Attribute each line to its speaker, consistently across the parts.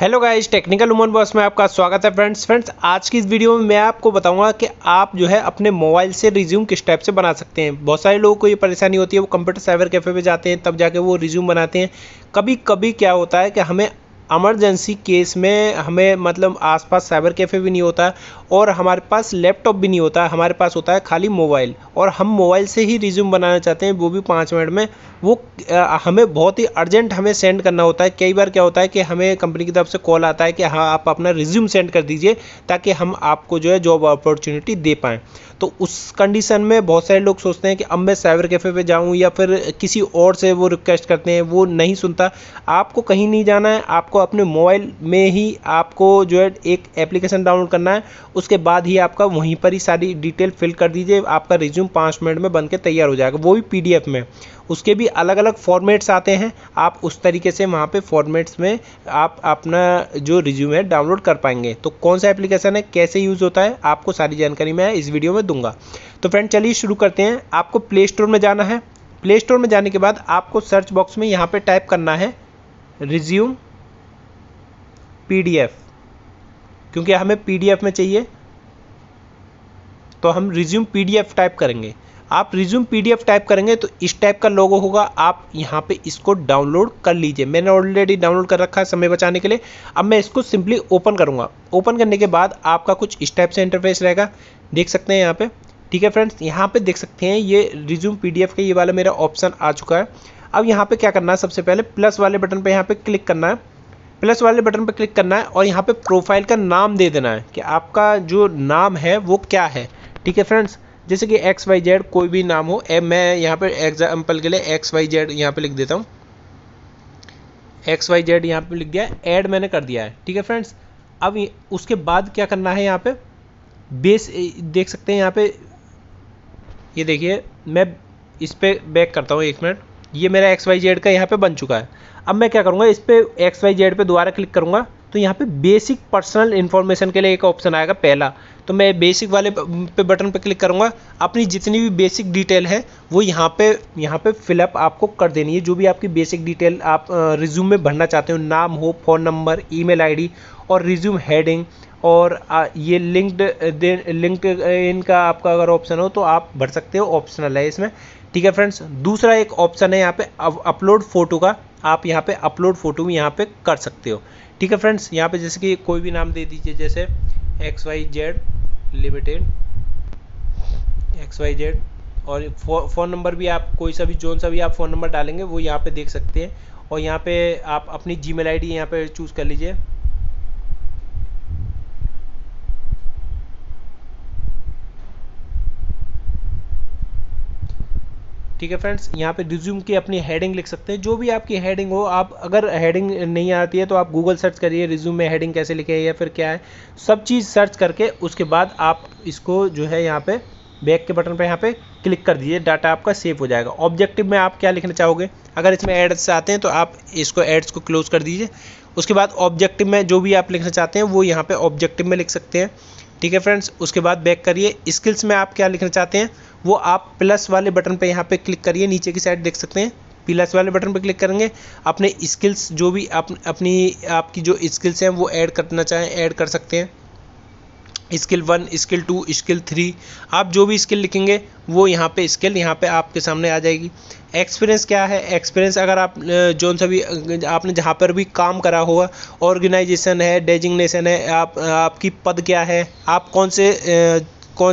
Speaker 1: Hello guys, technical woman boss में आपका स्वागत है। फ्रेंड्स आज की इस वीडियो में मैं आपको बताऊंगा कि आप जो है अपने मोबाइल से रिज्यूम किस टाइप से बना सकते हैं। बहुत सारे लोगों को ये परेशानी होती है, वो कंप्यूटर साइबर कैफ़े पे जाते हैं तब जाके वो रिज्यूम बनाते हैं। कभी कभी क्या होता है कि हमें इमरजेंसी केस में हमें मतलब आसपास साइबर कैफ़े भी नहीं होता और हमारे पास लैपटॉप भी नहीं होता, हमारे पास होता है खाली मोबाइल, और हम मोबाइल से ही रिज्यूम बनाना चाहते हैं, वो भी 5 मिनट में। वो हमें बहुत ही अर्जेंट हमें सेंड करना होता है। कई बार क्या होता है कि हमें कंपनी की तरफ से कॉल आता है कि हाँ आप अपना रिज्यूम सेंड कर दीजिए ताकि हम आपको जो है जॉब अपॉर्चुनिटी दे पाएँ। तो उस कंडीशन में बहुत सारे लोग सोचते हैं कि अब मैं साइबर कैफ़े पे जाऊं या फिर किसी और से वो रिक्वेस्ट करते हैं, वो नहीं सुनता। आपको कहीं नहीं जाना है, आपको अपने मोबाइल में ही आपको जो है एक एप्लीकेशन डाउनलोड करना है। उसके बाद ही आपका वहीं पर ही सारी डिटेल फिल कर दीजिए, आपका रिज्यूम 5 मिनट में बन के तैयार हो जाएगा, वो भी PDF में। उसके भी अलग अलग फॉर्मेट्स आते हैं, आप उस तरीके से वहाँ पे फॉर्मेट्स में आप अपना जो रिज्यूम है डाउनलोड कर पाएंगे। तो कौन सा एप्लीकेशन है, कैसे यूज़ होता है, आपको सारी जानकारी मैं इस वीडियो में दूंगा। तो फ्रेंड चलिए शुरू करते हैं। आपको प्ले स्टोर में जाना है। प्ले स्टोर में जाने के बाद आपको सर्च बॉक्स में यहाँ पे टाइप करना है रिज्यूम PDF, क्योंकि हमें PDF में चाहिए तो हम रिज्यूम PDF टाइप करेंगे। आप रिज्यूम PDF टाइप करेंगे तो इस टाइप का लोगो होगा, आप यहाँ पे इसको डाउनलोड कर लीजिए। मैंने ऑलरेडी डाउनलोड कर रखा है समय बचाने के लिए। अब मैं इसको सिंपली ओपन करूँगा। ओपन करने के बाद आपका कुछ इस टाइप से इंटरफेस रहेगा, देख सकते हैं यहाँ पे। ठीक है फ्रेंड्स, यहाँ पे देख सकते हैं ये रिज्यूम PDF का ये वाला मेरा ऑप्शन आ चुका है। अब यहाँ पे क्या करना है, सबसे पहले प्लस वाले बटन पे यहाँ पे क्लिक करना है। प्लस वाले बटन पर क्लिक करना है और यहाँ पे प्रोफाइल का नाम दे देना है कि आपका जो नाम है वो क्या है। ठीक है फ्रेंड्स, जैसे कि XYZ कोई भी नाम हो। मैं यहाँ पे एग्जाम्पल के लिए XYZ यहाँ पे लिख देता हूँ। XYZ यहाँ पे लिख दिया, ऐड मैंने कर दिया है। ठीक है फ्रेंड्स, अब उसके बाद क्या करना है, यहाँ पे बेस देख सकते हैं यहाँ पे, ये देखिए मैं इस पर बैक करता हूँ 1 मिनट। ये मेरा XYZ का यहाँ पे बन चुका है। अब मैं क्या करूँगा, इस पे XYZ पे दोबारा क्लिक करूँगा तो यहाँ पे बेसिक पर्सनल इन्फॉर्मेशन के लिए एक ऑप्शन आएगा पहला। तो मैं बेसिक वाले पे बटन पे क्लिक करूँगा। अपनी जितनी भी बेसिक डिटेल है वो यहाँ पे फिलअप आपको कर देनी है। जो भी आपकी बेसिक डिटेल आप रिज्यूम में भरना चाहते हो, नाम हो, फ़ोन नंबर, ईमेल ID और रिज्यूम हेडिंग, और ये लिंक्ड इन का आपका अगर ऑप्शन हो तो आप भर सकते हो, ऑप्शनल है इसमें। ठीक है फ्रेंड्स, दूसरा एक ऑप्शन है यहाँ पे अपलोड फ़ोटो का। आप यहाँ पे अपलोड फ़ोटो भी यहाँ पे कर सकते हो। ठीक है फ्रेंड्स, यहाँ पे जैसे कि कोई भी नाम दे दीजिए, जैसे XYZ लिमिटेड XYZ, और फ़ोन नंबर भी आप कोई सा भी जोन सा भी आप फ़ोन नंबर डालेंगे वो यहाँ पे देख सकते हैं। और यहाँ पे आप अपनी Gmail ID यहाँ पे चूज़ कर लीजिए। ठीक है फ्रेंड्स, यहाँ पे रिज्यूम की अपनी हेडिंग लिख सकते हैं, जो भी आपकी हेडिंग हो। आप अगर हेडिंग नहीं आती है तो आप गूगल सर्च करिए रिज्यूम में हेडिंग कैसे लिखे या फिर क्या है, सब चीज़ सर्च करके उसके बाद आप इसको जो है यहाँ पे बैक के बटन पे यहाँ पे क्लिक कर दीजिए, डाटा आपका सेव हो जाएगा। ऑब्जेक्टिव में आप क्या लिखना चाहोगे, अगर इसमें एड्स आते हैं तो आप इसको एड्स को क्लोज कर दीजिए। उसके बाद ऑब्जेक्टिव में जो भी आप लिखना चाहते हैं वो यहाँ पे ऑब्जेक्टिव में लिख सकते हैं। ठीक है फ्रेंड्स, उसके बाद बैक करिए। स्किल्स में आप क्या लिखना चाहते हैं वो आप प्लस वाले बटन पे यहाँ पे क्लिक करिए, नीचे की साइड देख सकते हैं, प्लस वाले बटन पे क्लिक करेंगे। अपने स्किल्स जो भी आपकी जो स्किल्स हैं वो ऐड करना चाहें ऐड कर सकते हैं। स्किल 1, स्किल 2, स्किल 3, आप जो भी स्किल लिखेंगे वो यहाँ पे स्किल यहाँ पे आपके सामने आ जाएगी। एक्सपीरियंस क्या है, एक्सपीरियंस अगर आप जो सा भी आपने जहाँ पर भी काम करा हुआ, ऑर्गेनाइजेशन है, डेजिग्नेशन है, आपकी पद क्या है, आप कौन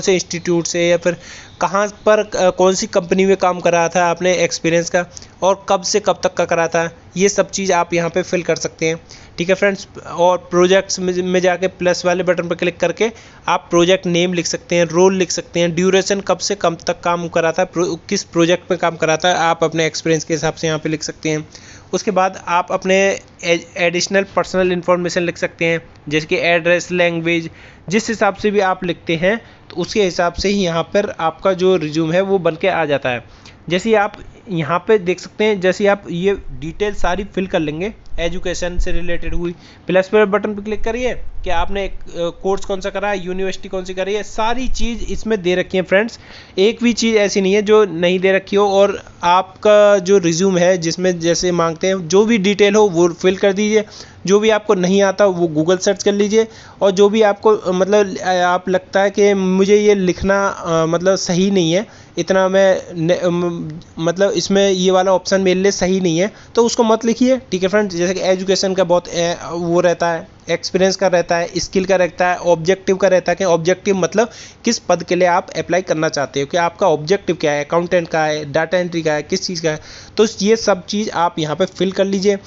Speaker 1: से इंस्टीट्यूट से या फिर कहाँ पर कौन सी कंपनी में काम करा था आपने, एक्सपीरियंस का, और कब से कब तक का करा था, ये सब चीज़ आप यहाँ पे फिल कर सकते हैं। ठीक है फ्रेंड्स, और प्रोजेक्ट्स में जाके प्लस वाले बटन पर क्लिक करके आप प्रोजेक्ट नेम लिख सकते हैं, रोल लिख सकते हैं, ड्यूरेशन कब से कब तक काम करा था, किस प्रोजेक्ट में काम करा था, आप अपने एक्सपीरियंस के हिसाब से यहाँ पे लिख सकते हैं। उसके बाद आप अपने एडिशनल पर्सनल इन्फॉर्मेशन लिख सकते हैं, जैसे कि एड्रेस, लैंग्वेज, जिस हिसाब से भी आप लिखते हैं तो उसके हिसाब से ही यहाँ पर आपका जो रिज्यूम है वो बन के आ जाता है। जैसे आप यहाँ पे देख सकते हैं, जैसे आप ये डिटेल सारी फिल कर लेंगे एजुकेशन से रिलेटेड हुई, प्लस पर बटन पर क्लिक करिए कि आपने कोर्स कौन सा करा है, यूनिवर्सिटी कौन सी करी है, सारी चीज़ इसमें दे रखी है फ्रेंड्स। एक भी चीज़ ऐसी नहीं है जो नहीं दे रखी हो। और आपका जो रिज्यूम है जिसमें जैसे मांगते हैं जो भी डिटेल हो वो फिल कर दीजिए, जो भी आपको नहीं आता वो गूगल सर्च कर लीजिए, और जो भी आपको मतलब आप लगता है कि मुझे ये लिखना मतलब सही नहीं है, इतना मतलब इसमें ये वाला ऑप्शन मेरे लिए सही नहीं है, तो उसको मत लिखिए। ठीक है फ्रेंड्स, जैसे कि एजुकेशन का बहुत वो रहता है, एक्सपीरियंस का रहता है, स्किल का रहता है, ऑब्जेक्टिव का रहता है कि ऑब्जेक्टिव मतलब किस पद के लिए आप अप्लाई करना चाहते हो, कि आपका ऑब्जेक्टिव क्या है, अकाउंटेंट का है, डाटा एंट्री का है, किस चीज़ का है। तो ये सब चीज़ आप यहाँ पे फिल कर लीजिए।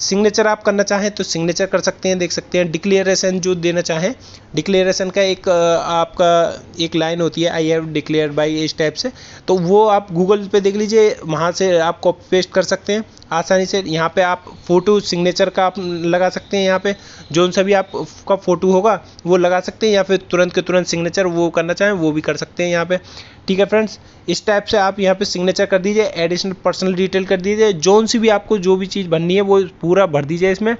Speaker 1: सिग्नेचर आप करना चाहें तो सिग्नेचर कर सकते हैं, देख सकते हैं। डिक्लेरेशन जो देना चाहें, डिक्लेरेशन का एक आपका एक लाइन होती है, आई हैव डिक्लेयर बाई, इस टाइप से, तो वो आप गूगल पे देख लीजिए, वहाँ से आप कॉपी पेस्ट कर सकते हैं आसानी से। यहाँ पे आप फ़ोटो सिग्नेचर का आप लगा सकते हैं, यहाँ पे जो सा भी आपका फ़ोटो होगा वो लगा सकते हैं, या फिर तुरंत के तुरंत सिग्नेचर वो करना चाहें वो भी कर सकते हैं यहाँ पे। ठीक है फ्रेंड्स, इस टाइप से आप यहाँ पे सिग्नेचर कर दीजिए, एडिशनल पर्सनल डिटेल कर दीजिए, जोन सी भी आपको जो भी चीज़ भरनी है वो पूरा भर दीजिए इसमें।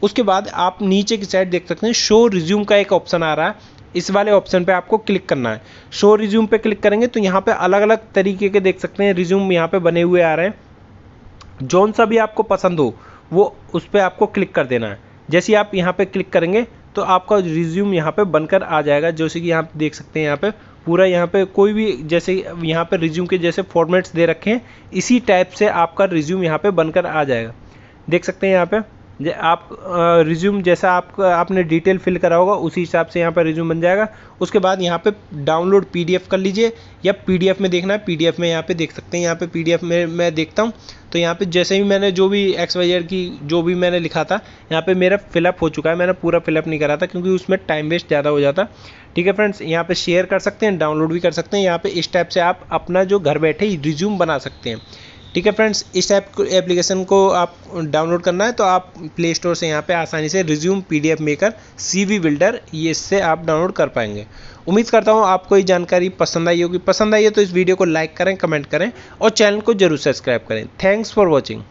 Speaker 1: उसके बाद आप नीचे की साइड देख सकते हैं शो रिज्यूम का एक ऑप्शन आ रहा है, इस वाले ऑप्शन पे आपको क्लिक करना है। शो रिज्यूम पे क्लिक करेंगे तो यहाँ पे अलग अलग तरीके के देख सकते हैं रिज्यूम यहाँ पे बने हुए आ रहे हैं, जोन सा भी आपको पसंद हो वो उस पर आपको क्लिक कर देना है। जैसे आप यहाँ पे क्लिक करेंगे तो आपका रिज्यूम यहाँ पे बनकर आ जाएगा, जैसे कि यहाँ पे देख सकते हैं यहाँ पे पूरा यहाँ पे कोई भी जैसे यहाँ पे रिज्यूम के जैसे फॉर्मेट्स दे रखे हैं, इसी टाइप से आपका रिज्यूम यहाँ पे बनकर आ जाएगा। देख सकते हैं यहाँ पे आप रिज्यूम जैसा आपने डिटेल फिल करा होगा उसी हिसाब से यहाँ पर रिज्यूम बन जाएगा। उसके बाद यहाँ पे डाउनलोड पीडीएफ कर लीजिए, या पीडीएफ में देखना है पीडीएफ में यहाँ पे देख सकते हैं। यहाँ पे पीडीएफ में मैं देखता हूँ तो यहाँ पे जैसे ही मैंने जो भी XYZ की जो भी मैंने लिखा था यहाँ पे मेरा फिलअप हो चुका है, मैंने पूरा फिलअप नहीं करा था क्योंकि उसमें टाइम वेस्ट ज़्यादा हो जाता। ठीक है फ्रेंड्स, यहाँ पे शेयर कर सकते हैं, डाउनलोड भी कर सकते हैं। यहाँ पे इस टाइप से आप अपना जो घर बैठे ही रिज्यूम बना सकते हैं। ठीक है फ्रेंड्स, इस टाइप एप्लीकेशन को आप डाउनलोड करना है तो आप प्ले स्टोर से यहाँ पे आसानी से resume PDF maker CV builder ये इससे आप डाउनलोड कर पाएंगे। उम्मीद करता हूँ आपको ये जानकारी पसंद आई होगी। पसंद आई है तो इस वीडियो को लाइक करें, कमेंट करें और चैनल को जरूर सब्सक्राइब करें। Thanks for watching.